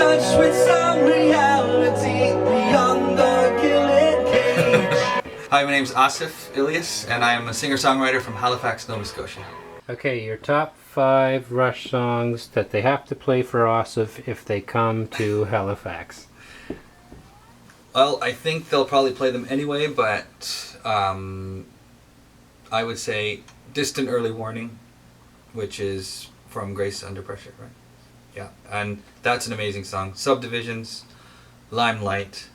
touch with some reality beyond the gilded cage. Hi, my name's Asif Ilias, and I am a singer-songwriter from Halifax, Nova Scotia. Okay, your top 5 Rush songs that they have to play for Asif if they come to Halifax. Well, I think they'll probably play them anyway, but I would say Distant Early Warning, which is from Grace Under Pressure, right? Yeah, and that's an amazing song. Subdivisions, Limelight,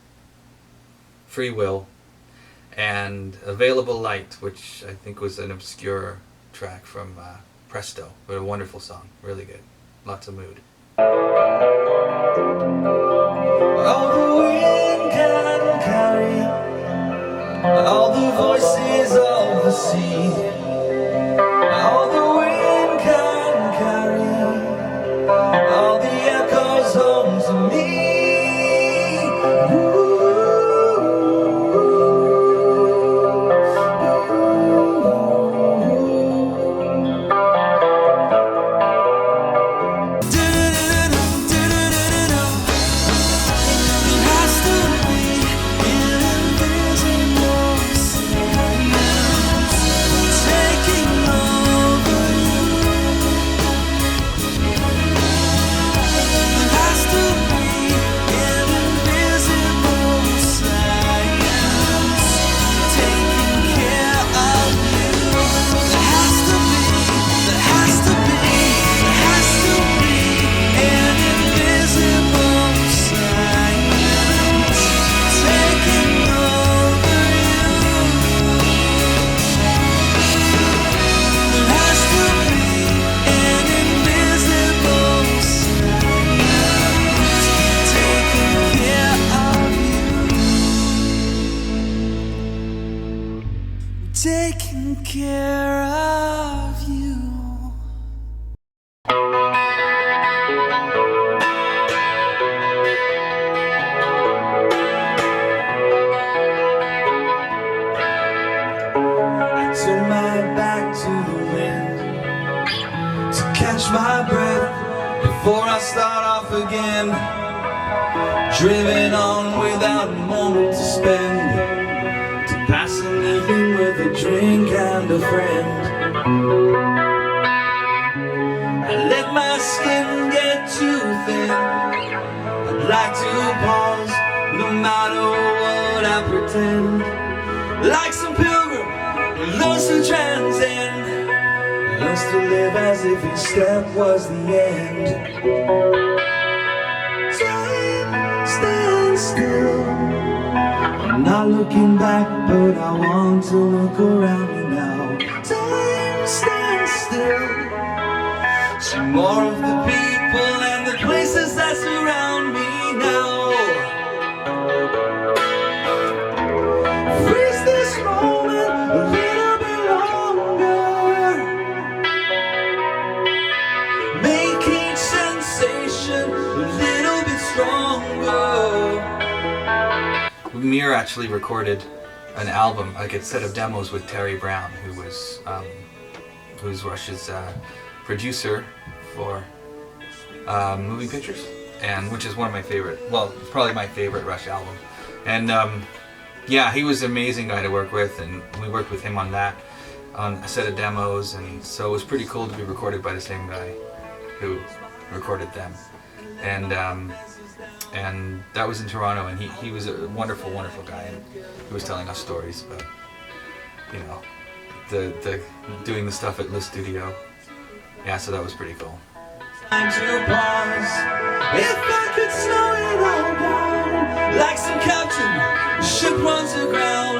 Free Will, and Available Light, which I think was an obscure track from Presto, but a wonderful song, really good, lots of mood. All the wind can carry, all the voices of the sea, all the wind can carry, all the echoes home to me. Taking care of you. I turn my back to the wind to catch my breath before I start off again, driven on without a moment to spend, passing the evening with a drink and a friend. I let my skin get too thin. I'd like to pause, no matter what I pretend. Like some pilgrim, lost to transcend, lost to live as if each step was the end. Time stands still. I'm not looking back, but I want to look around me now. Time stands still. See more of the people and the places that surround me now. Freeze this moment a little bit longer. Make each sensation a little bit stronger. Mir actually recorded an album, like a set of demos with Terry Brown, who's Rush's producer for moving pictures, and which is one of my favorite. Well, it's probably my favorite Rush album. And yeah, he was an amazing guy to work with, and we worked with him on that, on a set of demos, and so it was pretty cool to be recorded by the same guy who recorded them. And that was in Toronto, and he was a wonderful, wonderful guy, and he was telling us stories about, you know, the doing the stuff at the studio. Yeah, so that was pretty cool. Time to pause. If I could slow it all down, like some captain, the ship runs aground.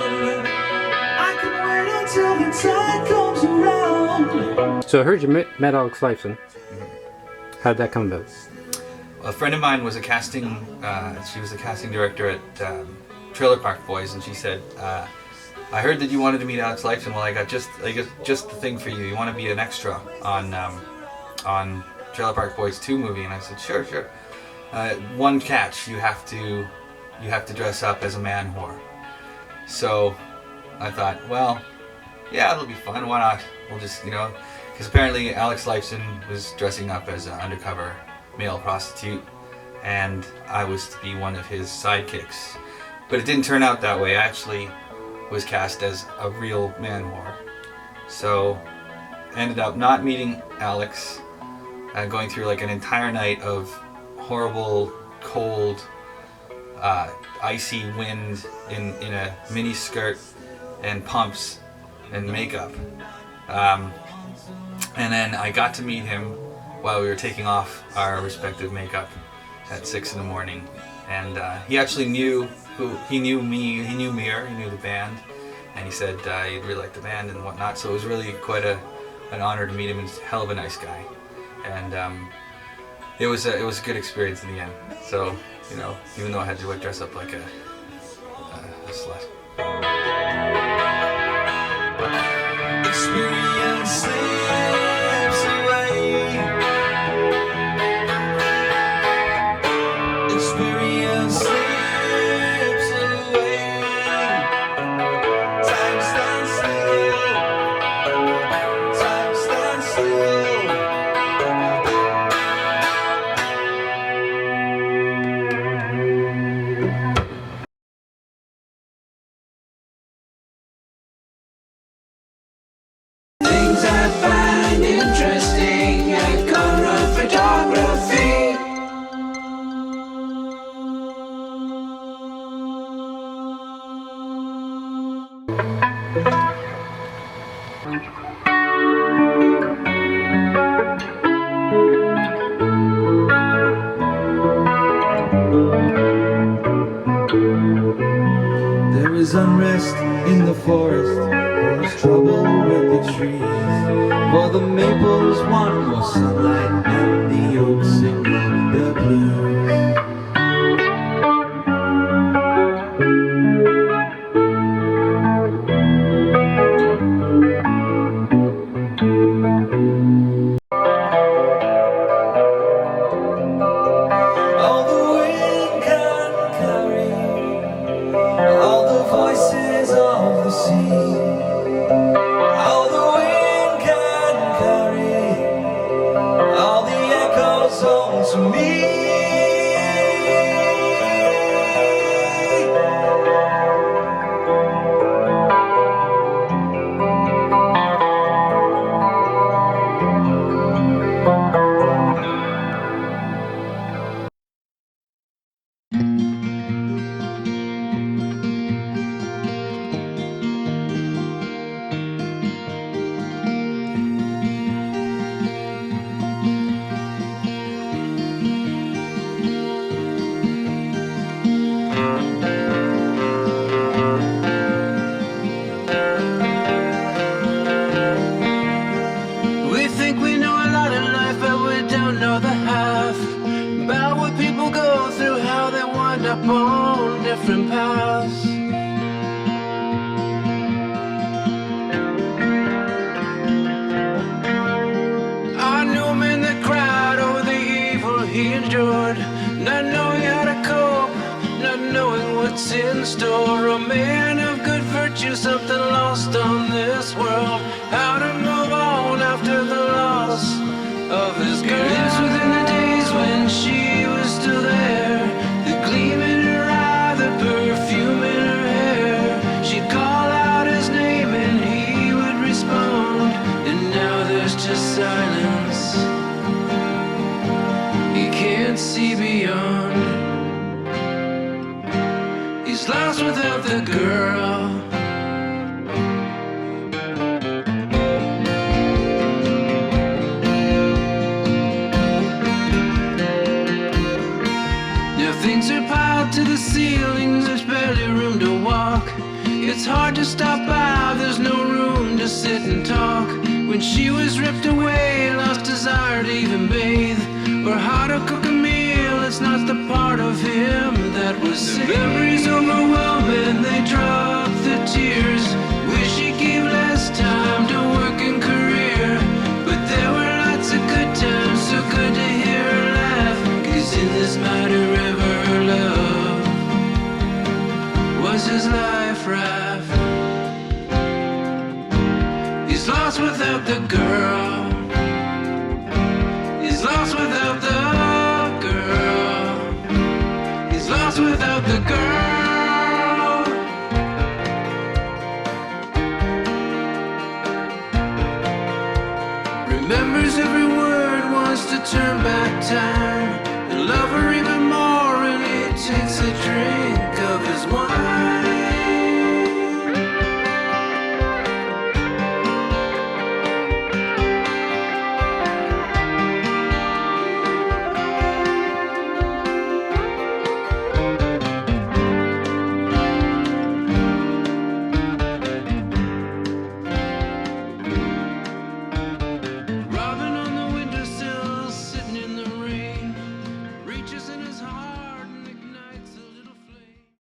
I can wait until the tide comes around. So I heard you met Alex Lifeson. How'd that come about? A friend of mine was she was a casting director at Trailer Park Boys, and she said, I heard that you wanted to meet Alex Lifeson. Well, I got just the thing for you. You want to be an extra on Trailer Park Boys 2 movie? And I said, sure. One catch, you have to dress up as a man whore. So I thought, well, yeah, it'll be fun. Why not? We'll just, because apparently Alex Lifeson was dressing up as an undercover male prostitute, and I was to be one of his sidekicks. But it didn't turn out that way. I actually was cast as a real man-whore. So ended up not meeting Alex, going through like an entire night of horrible, cold, icy wind in a mini skirt and pumps and makeup. And then I got to meet him while we were taking off our respective makeup at 6 in the morning. And he actually knew he knew me, he knew Mir, he knew the band, and he said he'd really like the band and whatnot. So it was really quite an honor to meet him. He's a hell of a nice guy. And it was a good experience in the end. So, you know, even though I had to like dress up like a slut. Experience slips away. Experience slips away. Time stands still. Time stands still. Things I find interesting at Conrad Photography. There is unrest in the forest, there's trouble with the trees. For the maples want more sunlight and the oaks sing the blues. All the wind can carry, all the voices of the sea. All the wind can carry, all the echoes home to me. We think we know a lot of life, but we don't know the half. About what people go through, how they wind up on different paths. I knew him in the crowd, oh the evil he endured, not knowing how to cope, not knowing what's in store. A man of good virtue, something lost on this world. How to move on after the loss of his girl. He lives within the days when she was still there, the gleam in her eye, the perfume in her hair. She'd call out his name and he would respond, and now there's just silence. He can't see beyond. He's lost without the girl. Now things are piled to the ceilings, there's barely room to walk. It's hard to stop by, there's no room to sit and talk. When she was ripped away, lost desire to even bathe, or how to cook a meal, it's not the part of him that was saved. The memories overwhelming, they drop the tears. Wish he gave less time to work and career, but there were lots of good times, so good to hear her laugh. 'Cause in this mighty river, her love was his life raft. He's lost without the girl. He's lost without the girl. lost without the girl. Remembers every word, wants to turn back time.